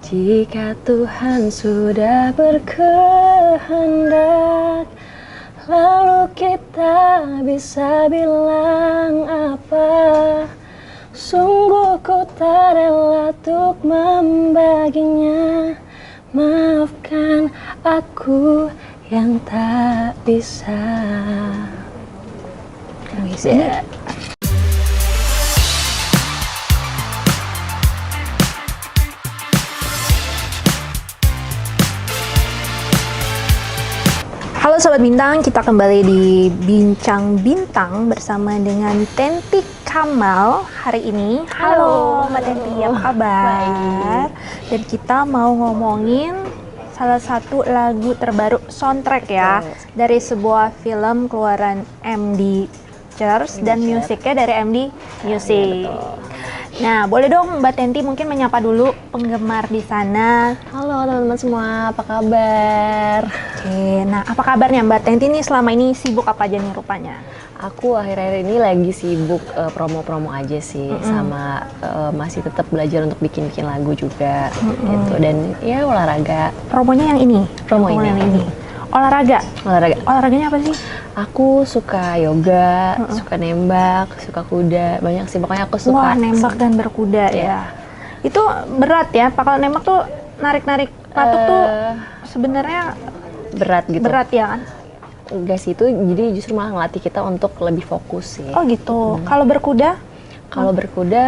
Jika Tuhan sudah berkehendak, lalu kita bisa bilang apa? Sungguh ku tak rela untuk membaginya. Maafkan aku yang tak bisa. Yeah. Halo Sobat Bintang, kita kembali di Bincang Bintang bersama dengan Tenti Kamal hari ini. Halo Mbak Tenti, apa kabar? Dan kita mau ngomongin salah satu lagu terbaru soundtrack ya, dari sebuah film keluaran MD Church dan musiknya dari MD Music. Nah, boleh dong Mbak Tenti mungkin menyapa dulu penggemar di sana. Halo teman-teman semua, apa kabar? Oke, nah apa kabarnya Mbak Tenti nih selama ini sibuk apa aja nih rupanya? Aku akhir-akhir ini lagi sibuk promo-promo aja sih, sama masih tetap belajar untuk bikin-bikin lagu juga gitu, dan ya olahraga. Promonya yang ini? Promo ini. Yang ini. Olahraga? Olahraganya apa sih? Aku suka yoga, suka nembak, suka kuda, banyak sih, pokoknya aku suka. Wah, nembak dan berkuda ya. Itu berat ya, kalau nembak tuh narik-narik patuk tuh sebenarnya berat gitu. Berat ya kan? Enggak sih, itu jadi justru malah ngelatih kita untuk lebih fokus sih. Oh gitu. Kalau berkuda? Kalau berkuda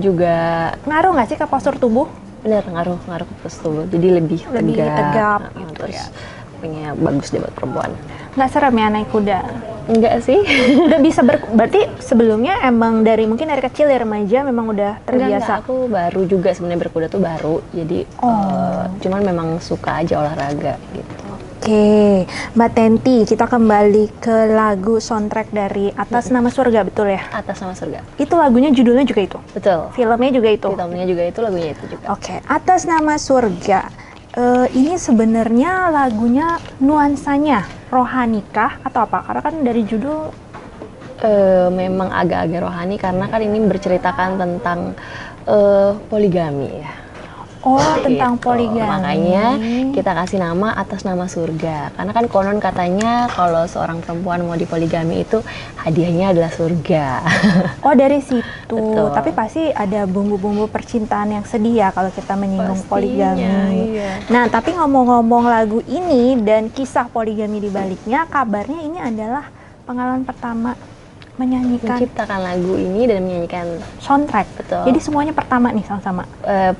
juga ngaruh nggak sih ke postur tubuh? Bener, ngaruh ke postur tubuh, jadi lebih tegap gitu terus ya. Punya bagus deh buat perempuan. Nggak serem ya naik kuda? Enggak sih. Udah bisa berarti sebelumnya emang dari kecil ya remaja memang udah terbiasa? Enggak, aku baru juga sebenarnya berkuda tuh baru, jadi cuman memang suka aja olahraga gitu. Oke, Mbak Tenti, kita kembali ke lagu soundtrack dari Atas Nama Surga, betul ya? Atas Nama Surga. Itu lagunya judulnya juga itu? Betul. Filmnya juga itu? Filmnya juga itu, lagunya itu juga. Oke, Atas Nama Surga. Ini sebenarnya lagunya nuansanya rohanikah atau apa? Karena kan dari judul memang agak-agak rohani karena kan ini berceritakan tentang poligami ya. Oh, tentang gitu. poligami. Makanya kita kasih nama Atas Nama Surga. Karena kan konon katanya kalau seorang perempuan mau dipoligami itu hadiahnya adalah surga. Oh, dari situ. Betul. Tapi pasti ada bumbu-bumbu percintaan yang sedih ya kalau kita menyinggung poligami. Iya. Nah, tapi ngomong-ngomong lagu ini dan kisah poligami di baliknya, kabarnya ini adalah pengalaman pertama menciptakan lagu ini dan menyanyikan soundtrack. Betul. Jadi semuanya pertama nih sama-sama.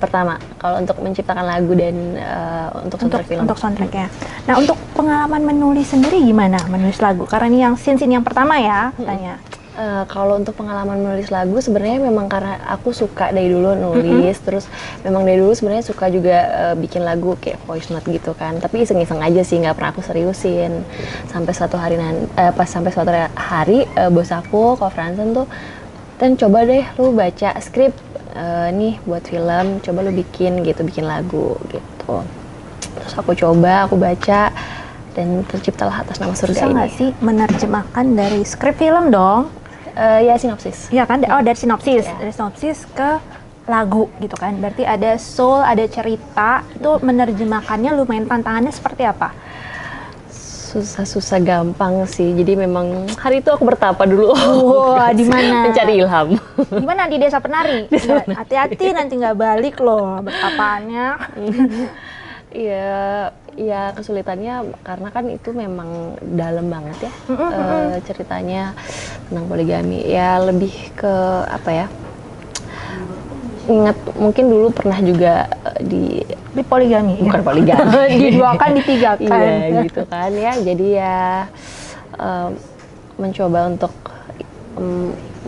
Pertama, kalau untuk menciptakan lagu dan untuk soundtrack film. Untuk soundtracknya. Nah, untuk pengalaman menulis sendiri gimana menulis lagu? Karena ini yang scene yang pertama ya, katanya. Kalau untuk pengalaman menulis lagu sebenarnya memang karena aku suka dari dulu nulis, terus memang dari dulu sebenarnya suka juga bikin lagu kayak voice note gitu kan, tapi iseng-iseng aja sih, nggak pernah aku seriusin. Sampai suatu hari bos aku, Ko Fransen tuh, "Ten, coba deh lu baca skrip nih buat film, coba lu bikin lagu gitu." Terus aku baca dan terciptalah Atas Nama Surga. Bisa nggak sih menerjemahkan dari skrip film dong? Ya, sinopsis. Iya kan? Oh, dari sinopsis. Ya. Dari sinopsis ke lagu gitu kan. Berarti ada soul, ada cerita. Itu menerjemahkannya lumayan tantangannya seperti apa? Susah gampang sih. Jadi memang hari itu aku bertapa dulu. Wah, di mana? Mencari ilham. Di mana? Di Desa Penari. Hati-hati nanti nggak balik loh bertapaannya. Iya, kesulitannya karena kan itu memang dalam banget ya, ceritanya tentang poligami. Ya lebih ke apa ya? Ingat mungkin dulu pernah juga di poligami. Bukan poligami. Diduakan, ditigakan. Iya, gitu kan ya. Jadi ya mencoba untuk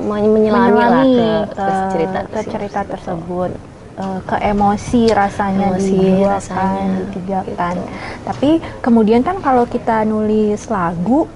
menyelami lah ke cerita tersebut. Ke emosi rasanya diduakan, ditigakan. Gitu. Tapi kemudian kan kalau kita nulis lagu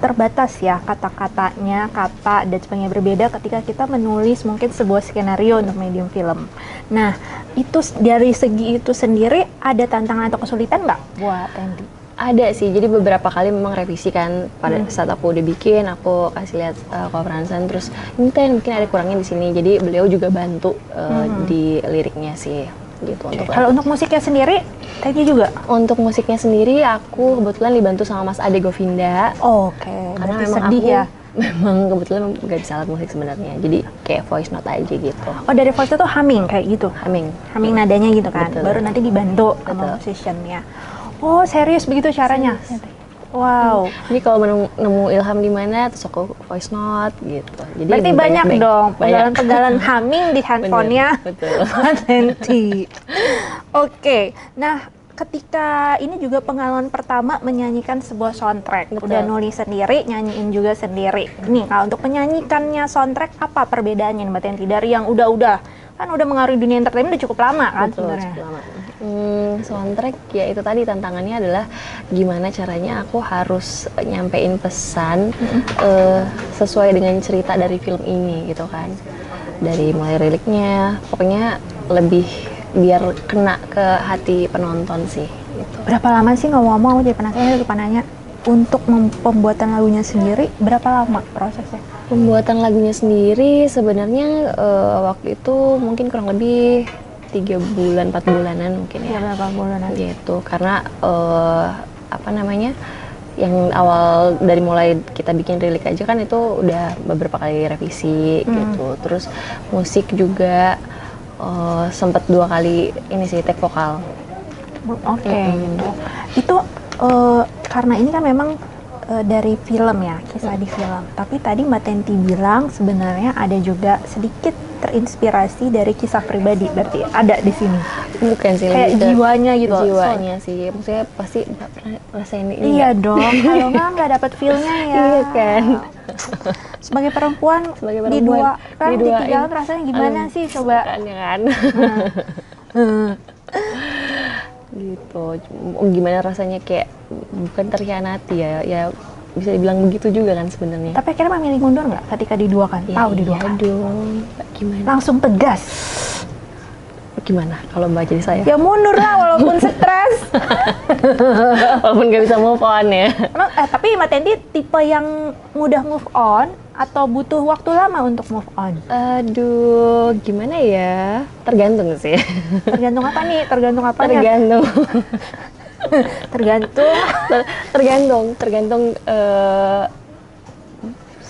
terbatas ya kata-katanya, kata dan sebagainya, berbeda ketika kita menulis mungkin sebuah skenario untuk medium film. Nah, itu dari segi itu sendiri ada tantangan atau kesulitan nggak buat Tenti? Ada sih, jadi beberapa kali memang revisi kan pada saat aku udah bikin, aku kasih lihat Ko Fransen, terus ini mungkin ada kurangnya di sini, jadi beliau juga bantu di liriknya sih. gitu. Untuk Kalau untuk musiknya sendiri, Teddy juga? untuk musiknya sendiri aku kebetulan dibantu sama Mas Ade Govinda. Oke, Karena berarti memang sedih aku ya? memang kebetulan nggak bisa alat musik sebenarnya, jadi kayak voice note aja gitu. Oh, dari voice tuh humming kayak gitu? Humming. Humming nadanya gitu kan? Betul. Baru nanti dibantu Betul. sama musiciannya. Oh, serius begitu caranya? Wow. Jadi kalau nemu ilham di mana, terus aku voice note gitu. Jadi Berarti banyak dong banyak. pegalan-pegalan humming di handphonenya. Betul. Tenti. Oke, nah ketika ini juga pengalaman pertama menyanyikan sebuah soundtrack. Betul. Udah nulis sendiri, nyanyiin juga sendiri. Nih, kalau untuk menyanyikannya soundtrack apa perbedaannya Mbak Tenti dari yang udah kan udah mengaruhi dunia entertainment udah cukup lama kan Betul, sebenarnya. cukup lama. Soundtrack ya itu tadi tantangannya adalah gimana caranya aku harus nyampein pesan sesuai dengan cerita dari film ini gitu kan. Dari mulai liriknya, pokoknya lebih biar kena ke hati penonton sih gitu. Berapa lama sih ngomong-ngomong, aku jadi penasaran lupa nanya. Untuk pembuatan lagunya sendiri berapa lama prosesnya? Pembuatan lagunya sendiri sebenarnya waktu itu mungkin kurang lebih 3 bulan, 4 bulanan mungkin ya. Berapa bulan? Gitu, karena apa namanya, yang awal dari mulai kita bikin lirik aja kan itu udah beberapa kali revisi gitu. Terus musik juga sempet 2 kali ini sih take vokal. Oke, gitu. Itu karena ini kan memang dari film ya, kisah di film. Tapi tadi Mbak Tenti bilang sebenarnya ada juga sedikit terinspirasi dari kisah pribadi, berarti ada di sini. Bukan sih, Kayak lebih ke jiwanya gitu. jiwanya sih, maksudnya pasti Mbak pernah rasain ini. Iya dong, kalau nggak dapat feel-nya ya. Iya kan. Sebagai perempuan, Sebagai di perempuan, dua kan diduain. ditinggalin rasanya gimana sih coba? Kan, ya kan. Gitu, gimana rasanya kayak bukan terkhianati ya bisa dibilang begitu juga kan sebenarnya. Tapi akhirnya memilih mundur nggak ketika diduakan? Ya, Tahu diduakan? iya dong. Gimana? Langsung tegas. Gimana kalau Mbak jadi saya? Ya mundur lah walaupun stres. Walaupun nggak bisa move on ya. Emang, tapi Mbak Tenti tipe yang mudah move on atau butuh waktu lama untuk move on? Aduh, gimana ya? Tergantung sih. Tergantung apa nih? Tergantung apa nih? Tergantung. Tergantung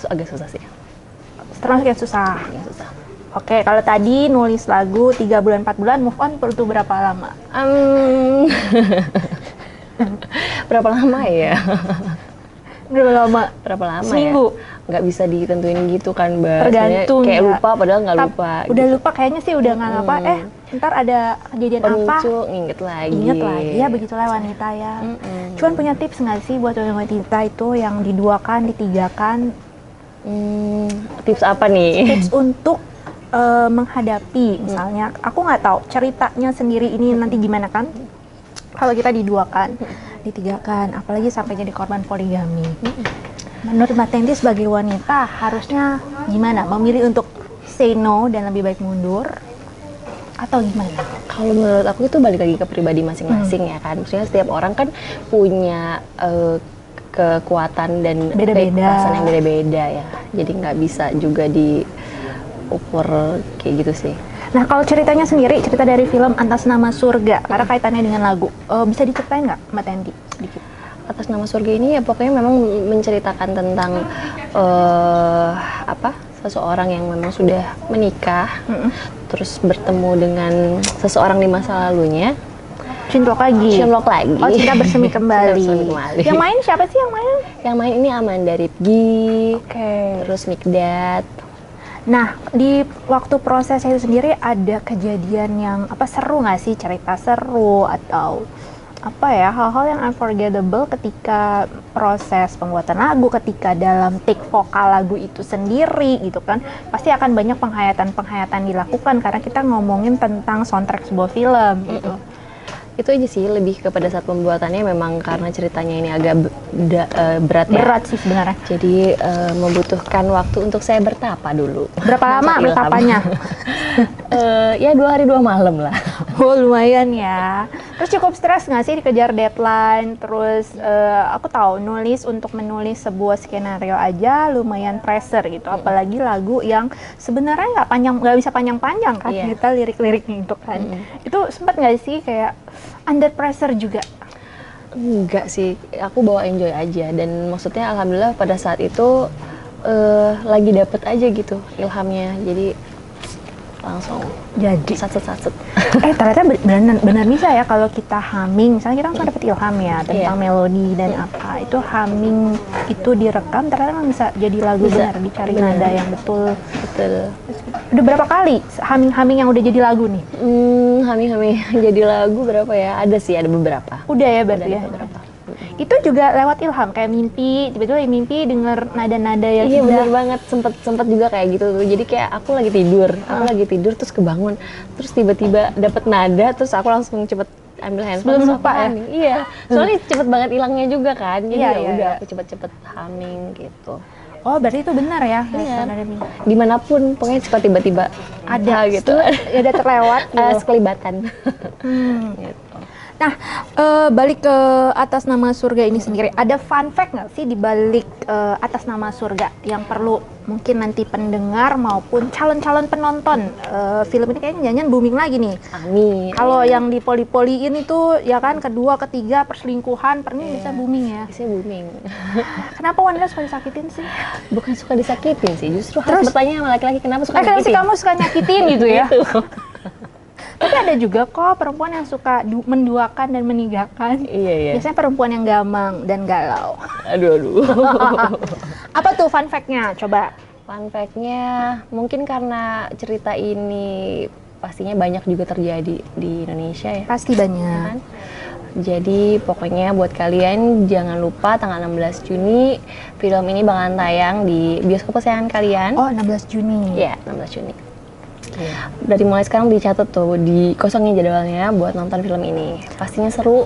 agak susah sih. Termasuk yang susah. Agak susah. Oke, kalau tadi nulis lagu 3 bulan 4 bulan, move on perlu berapa lama? Berapa lama ya? Berapa lama? Berapa lama Seminggu? ya? Nggak bisa ditentuin gitu kan, Mbak. Tergantung Kayak ya. lupa padahal nggak lupa. Udah gitu. lupa kayaknya sih udah nggak apa. Ntar ada kejadian apa? Pemicu, nginget lagi. Ingat lagi ya, begitulah wanita ya. Cuman punya tips nggak sih buat wanita itu yang diduakan, ditigakan? Tips apa nih? Tips untuk menghadapi, misalnya aku nggak tahu ceritanya sendiri ini nanti gimana kan? Kalau kita diduakan, ditigakan, apalagi sampai jadi korban poligami. Menurut Mbak Tenti sebagai wanita harusnya gimana? Memilih untuk say no dan lebih baik mundur atau gimana? Kalau menurut aku itu balik lagi ke pribadi masing-masing ya kan. Maksudnya setiap orang kan punya kekuatan dan Beda-beda. perasaan yang beda-beda ya. Jadi nggak bisa juga diukur kayak gitu sih. Nah, kalau ceritanya sendiri, cerita dari film Atas Nama Surga, karena kaitannya dengan lagu, bisa diceritain nggak Mbak Tenti sedikit? Atas Nama Surga ini ya pokoknya memang menceritakan tentang seseorang yang memang sudah menikah, terus bertemu dengan seseorang di masa lalunya. Cinlok lagi. Cinlok lagi. Oh, cinta bersemi kembali. Cinta bersemi kembali. Yang main siapa sih yang main? Yang main ini Amanda Rifki, Oke. terus Mikdad. Nah, di waktu prosesnya itu sendiri ada kejadian yang seru nggak sih, cerita seru atau hal-hal yang unforgettable ketika proses pembuatan lagu, ketika dalam take vokal lagu itu sendiri gitu kan, pasti akan banyak penghayatan dilakukan karena kita ngomongin tentang soundtrack sebuah film gitu. Itu aja sih, lebih kepada saat pembuatannya memang karena ceritanya ini agak berat ya. Berat sih sebenarnya. Jadi membutuhkan waktu untuk saya bertapa dulu. Berapa lama Mencari bertapanya? Ya 2 hari 2 malam lah. Oh, lumayan ya. Terus cukup stres nggak sih dikejar deadline? Terus aku tahu untuk menulis sebuah skenario aja lumayan pressure gitu. Apalagi lagu yang sebenarnya nggak bisa panjang-panjang kan, kita lirik-liriknya itu kan. Itu sempat nggak sih kayak under pressure juga? Enggak sih, aku bawa enjoy aja. Dan maksudnya alhamdulillah pada saat itu lagi dapet aja gitu ilhamnya. Jadi langsung Jadi satset. ternyata benar bisa ya kalau kita humming, misalnya kita langsung dapet ilham ya tentang melodi dan apa, itu humming itu direkam ternyata memang bisa jadi lagu. Benar, dicari nada yang betul. Udah berapa kali humming yang udah jadi lagu nih? Humming jadi lagu berapa ya? Ada beberapa. Udah ya berarti ya. Beberapa. Itu juga lewat ilham, kayak mimpi, tiba-tiba lagi mimpi denger nada-nada yang iya bener banget, sempet juga kayak gitu tuh. Jadi kayak aku lagi tidur terus kebangun, terus tiba-tiba dapet nada, terus aku langsung cepet ambil handphone sebelum lupa ya. Iya, soalnya cepet banget hilangnya juga kan. Jadi udah aku cepet humming gitu. Oh, berarti itu benar ya? Iya. Dimanapun, pokoknya cepat tiba-tiba ada gitu. Ya udah terlewat gitu. Sekelibatan. Gitu. Nah, balik ke Atas Nama Surga ini sendiri, ada fun fact nggak sih di balik Atas Nama Surga yang perlu mungkin nanti pendengar maupun calon-calon penonton film ini kayaknya jangan booming lagi nih. Amin. Kalau yang dipoli-poliin itu ya kan kedua, ketiga perselingkuhan, ini bisa booming ya. Bisa booming. Kenapa wanita suka disakitin sih? Bukan suka disakitin sih, justru harus bertanya sama laki-laki kenapa suka disakitin. Kenapa sih kamu suka nyakitin gitu ya? Tapi ada juga kok perempuan yang suka menduakan dan meninggalkan. Iya. Biasanya perempuan yang gamang dan galau. Aduh. Apa tuh fun fact-nya? Coba. Fun fact-nya mungkin karena cerita ini pastinya banyak juga terjadi di Indonesia ya. Pasti banyak. Ya kan? Jadi pokoknya buat kalian jangan lupa tanggal 16 Juni film ini bakalan tayang di bioskop kesayangan kalian. Oh, 16 Juni. Iya, 16 Juni. Dari mulai sekarang dicatat tuh, dikosongin jadwalnya buat nonton film ini. Pastinya seru,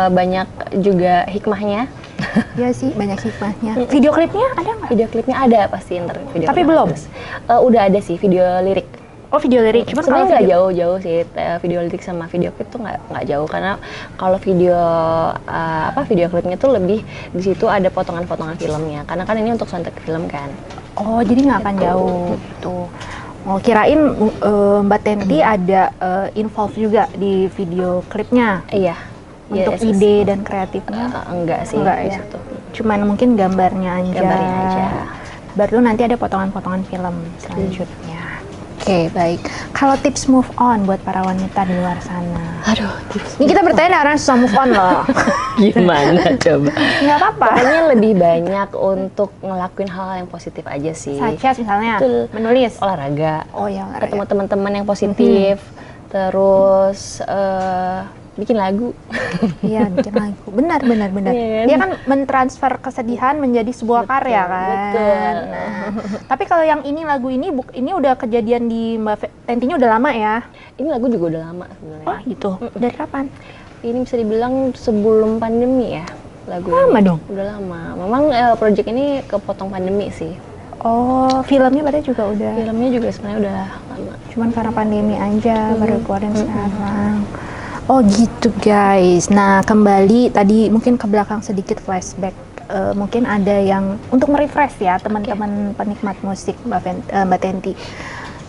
banyak juga hikmahnya. Iya sih, banyak hikmahnya. Video klipnya ada nggak? Video klipnya ada pasti ntar. Tapi belum? Udah ada sih video lirik. Oh, video lirik. Cuman sebenarnya nggak jauh-jauh sih, video lirik sama video klip tuh nggak jauh, karena kalau video video klipnya tuh lebih di situ ada potongan-potongan filmnya. Karena kan ini untuk soundtrack film kan. Oh, jadi nggak akan jauh gitu. Oh, kirain Mbak Tenti ada involve juga di video klipnya. Iya. Untuk ide dan kreatifnya? Enggak sih. Enggak ya. Situ. Cuman mungkin gambarnya aja. Baru nanti ada potongan-potongan film selanjutnya. Oke, baik. Kalau tips move on buat para wanita di luar sana. Aduh, tips. Ini kita bertanya orang susah move on loh. Gimana coba? Nggak apa-apa. Pokoknya lebih banyak untuk ngelakuin hal-hal yang positif aja sih. Such misalnya menulis, olahraga. Oh ya, olahraga. Ketemu teman-teman yang positif. Terus bikin lagu. Iya, bikin lagu. Benar. Yeah. Dia kan mentransfer kesedihan menjadi sebuah karya kan. Betul. Nah, tapi kalau yang ini lagu ini udah kejadian di Mbak Tentinya udah lama ya? Ini lagu juga udah lama sebenarnya. Oh gitu. Dari kapan? Ini bisa dibilang sebelum pandemi ya lagu lama ini. Dong? Udah lama. Memang project ini kepotong pandemi sih. Oh, filmnya berarti juga udah? Filmnya juga sebenarnya udah lama. Cuman karena pandemi aja baru keluarin sekarang. Oh gitu guys. Nah, kembali tadi mungkin ke belakang sedikit flashback. Mungkin ada yang untuk merefresh ya teman-teman penikmat musik Mbak Tenti.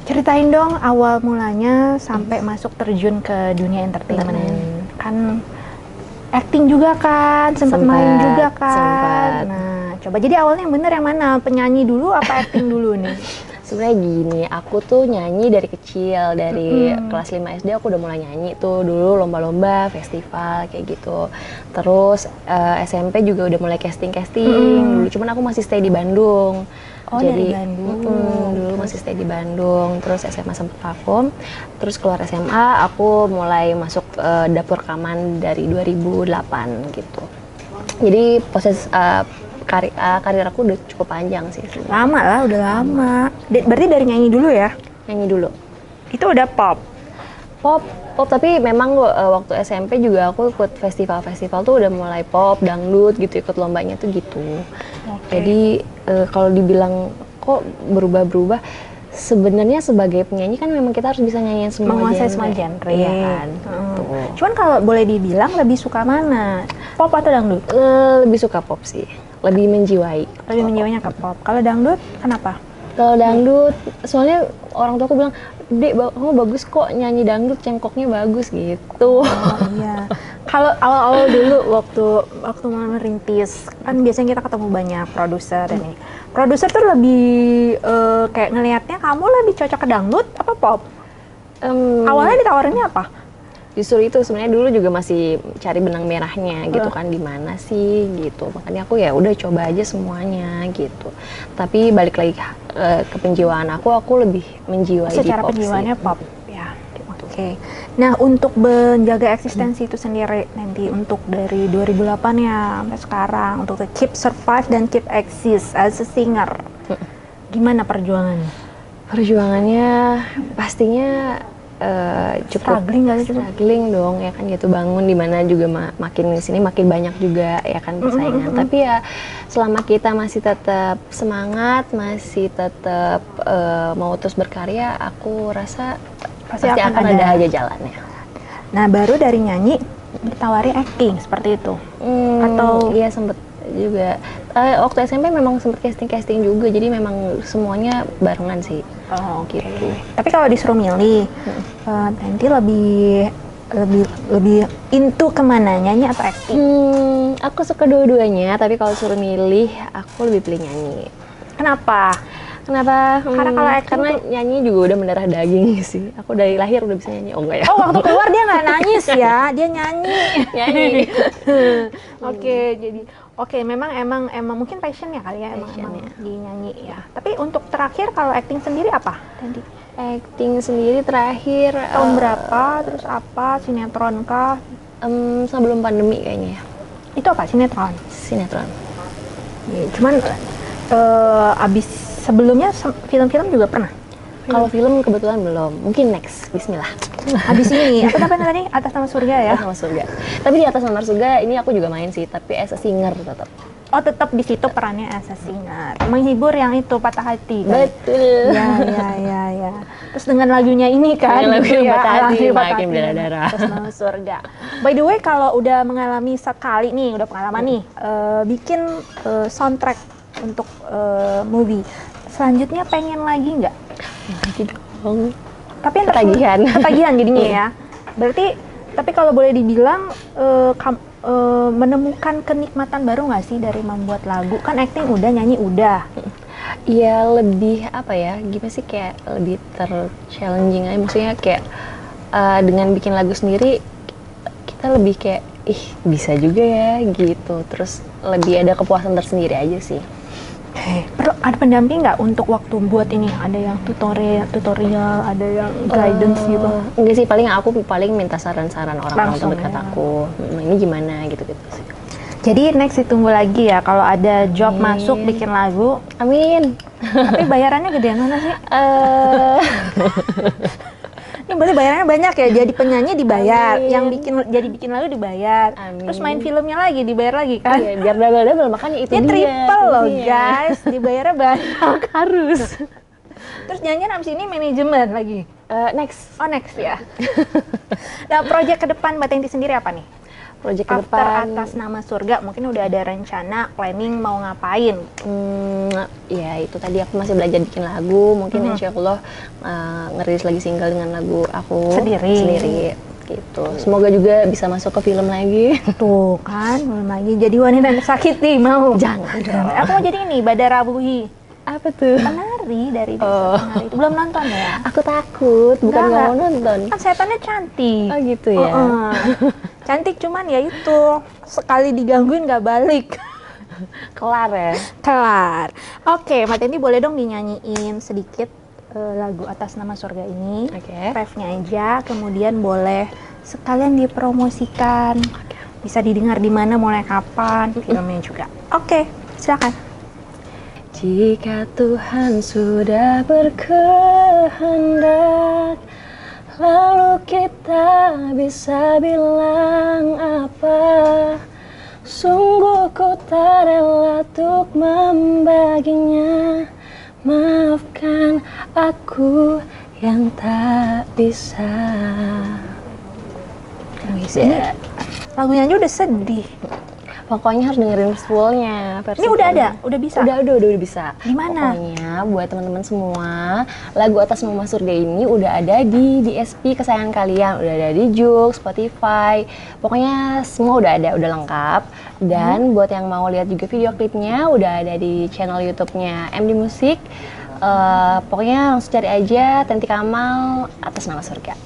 Ceritain dong awal mulanya sampai masuk terjun ke dunia entertainment. Kan acting juga kan, sempat main juga kan. Nah, coba jadi awalnya yang bener yang mana? Penyanyi dulu apa acting dulu nih? Sebenarnya gini, aku tuh nyanyi dari kecil, dari kelas 5 SD aku udah mulai nyanyi tuh dulu, lomba-lomba, festival kayak gitu. Terus SMP juga udah mulai casting dulu, cuman aku masih stay di Bandung. Oh, jadi dari Bandung. Dulu masih stay di Bandung, terus SMA sempat vakum, terus keluar SMA aku mulai masuk dapur rekaman dari 2008 gitu. Jadi proses karir aku udah cukup panjang sih sebenernya. Lama lah, udah lama. Berarti dari nyanyi dulu ya? Nyanyi dulu. Itu udah pop, tapi memang waktu SMP juga aku ikut festival tuh udah mulai pop, dangdut gitu, ikut lombanya tuh gitu. Okay. Jadi kalau dibilang kok berubah sebenarnya sebagai penyanyi kan memang kita harus bisa nyanyiin semua menguasai genre. semua genre Iya ya. kan. Tuh. Cuman kalau boleh dibilang lebih suka mana? Pop atau dangdut? Lebih suka pop sih, lebih menjiwai. Lebih menjiwainya ke pop. Kalau dangdut kenapa? Kalau dangdut, soalnya orang tua aku bilang, Dek, kamu bagus kok nyanyi dangdut, cengkoknya bagus gitu. Oh iya. Kalau awal-awal dulu waktu mau merintis, kan biasanya kita ketemu banyak produser ini. Produser tuh lebih kayak ngelihatnya kamu lebih cocok ke dangdut apa pop? Awalnya ditawarinnya apa? Justru itu sebenarnya dulu juga masih cari benang merahnya gitu kan, di mana sih gitu. Makanya aku ya udah coba aja semuanya gitu. Tapi balik lagi ke penjiwaan aku lebih menjiwai di Secara pop penjiwaannya sih. pop. Ya. Oke. Nah, untuk menjaga eksistensi itu sendiri nanti untuk dari 2008 ya sampai sekarang untuk keep survive dan keep exist as a singer. Gimana perjuangannya? Perjuangannya pastinya cukup Struggling nggak sih? struggling dong ya kan gitu, bangun di mana juga makin di sini makin banyak juga ya kan persaingan. Tapi ya selama kita masih tetap semangat, masih tetap mau terus berkarya, aku rasa pasti akan ada aja jalannya. Nah, baru dari nyanyi ditawari acting seperti itu. Atau iya sempet juga waktu SMP memang sempet casting juga, jadi memang semuanya barengan sih. oh, gitu. Tapi kalau disuruh milih, nanti lebih into kemana, nyanyi atau acting? Aku suka dua-duanya, tapi kalau suruh milih aku lebih pilih nyanyi. Kenapa? Kenapa? Karena kalau acting karena nyanyi juga udah mendarah daging sih. Aku dari lahir udah bisa nyanyi. Oh enggak ya? Oh, waktu keluar dia nggak nangis ya, dia nyanyi. Nyanyi. Oke, memang mungkin passionnya kali ya, emang di nyanyi ya. Tapi untuk terakhir kalau acting sendiri apa? Tadi Acting sendiri terakhir tahun berapa? Terus apa? Sinetron kah? sebelum pandemi kayaknya ya. Itu apa? Sinetron. Sinetron. Ya, cuman abis sebelumnya film-film juga pernah. Kalau film kebetulan belum. Mungkin next. Bismillah. Habis ini apa namanya tadi? Atas Nama Surga ya? Atas Nama Surga. Tapi di Atas Nama Surga ini aku juga main sih, tapi as a singer tetap. Oh, tetap di situ perannya as a singer. Menghibur yang itu Patah Hati kan? Betul. Ya. Terus dengan lagunya ini kan, Dengan lagu gitu Patah Hati, Alhasil makin berdarah. Atas Nama Surga. By the way, kalau udah mengalami sekali nih, udah pengalaman nih, bikin soundtrack untuk movie, selanjutnya pengen lagi nggak? Lagi dong. Tapi yang ketagihan jadinya ya. Berarti, tapi kalau boleh dibilang menemukan kenikmatan baru nggak sih dari membuat lagu? Kan acting udah, nyanyi udah. Iya, lebih apa ya? Gimana sih, kayak lebih challenging aja. Maksudnya kayak dengan bikin lagu sendiri kita lebih kayak bisa juga ya gitu. Terus lebih ada kepuasan tersendiri aja sih. Perlu ada pendamping nggak untuk waktu buat ini? Ada yang tutorial, ada yang guidance gitu? Enggak sih, aku paling minta saran-saran orang-orang terdekat ya. aku. Ini gimana gitu-gitu sih. Jadi next ditunggu lagi ya kalau ada job masuk bikin lagu. Amin. Tapi bayarannya gedean mana sih? Ini berarti bayarannya banyak ya. Jadi penyanyi dibayar, Amin. yang bikin lagu dibayar. Amin. Terus main filmnya lagi dibayar lagi kan? Iya, biar double-double, makanya itu Ini dia. triple loh Iya. guys, dibayarnya banyak. Harus. Terus nyanyian abis ini manajemen lagi. Next. Oh next ya. Nah, proyek ke depan Mbak Tenti sendiri apa nih? Project ke After depan. Atas Nama Surga, mungkin udah ada rencana, planning mau ngapain? Ya itu tadi aku masih belajar bikin lagu. Mungkin insya Allah ngerilis lagi single dengan lagu aku sendiri gitu. Semoga juga bisa masuk ke film lagi. Tuh kan, belum lagi jadi wanita yang tersakiti mau. Jangan dong. Aku mau jadi ini, Badara Buhi. Apa tuh? Penari dari desa penari itu. Belum nonton ya? Aku takut, bukan nggak mau nonton. Kan setannya cantik. Oh gitu ya. Cantik cuman ya itu sekali digangguin nggak balik. Kelar ya. Kelar. Oke, Mbak Tenti boleh dong dinyanyiin sedikit lagu Atas Nama Surga ini. Oke. Refnya aja, kemudian boleh sekalian dipromosikan. Bisa didengar di mana, mulai kapan, filmnya juga. Oke, silakan. Jika Tuhan sudah berkehendak, lalu kita bisa bilang apa? Sungguh ku tak rela untuk membaginya. Maafkan aku aku yang tak bisa. Ini lagunya aja udah sedih. Pokoknya harus dengerin fullnya. Ini udah ada, udah bisa. Udah bisa. Di mana? Pokoknya buat teman-teman semua, lagu Atas Nama Surga ini udah ada di DSP kesayangan kalian, udah ada di Joox, Spotify. Pokoknya semua udah ada, udah lengkap. Dan buat yang mau lihat juga video klipnya, udah ada di channel YouTube-nya MD Music. Pokoknya langsung cari aja Tenti Kamal Atas Nama Surga.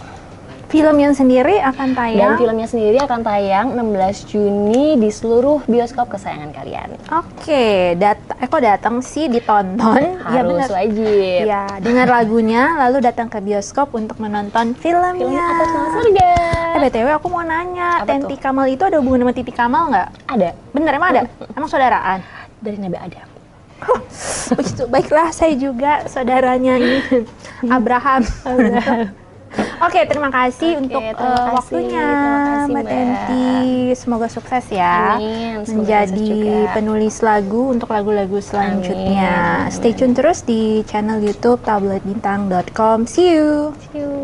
Film yang sendiri akan Dan tayang. filmnya sendiri akan tayang 16 Juni di seluruh bioskop kesayangan kalian. Oke, kok datang sih ditonton? Iya Harus benar. wajib. Ya, dengar lagunya lalu datang ke bioskop untuk menonton filmnya. Filmnya Atas Nama Surga. BTW aku mau nanya, Apa Tenti tuh? Kamal itu ada hubungan sama Titi Kamal nggak? Ada. Bener, emang ada? Emang saudaraan? Dari Nabi Adam. Begitu, baiklah saya juga saudaranya ini Abraham. Oke, terima kasih untuk terima kasih. waktunya Terima kasih, Mbak Mbak. Tenti. Semoga sukses ya. Amin. Semoga Menjadi sukses juga. penulis lagu untuk lagu-lagu selanjutnya. Amin. Stay tune terus di channel YouTube tabloidbintang.com. See you. See you.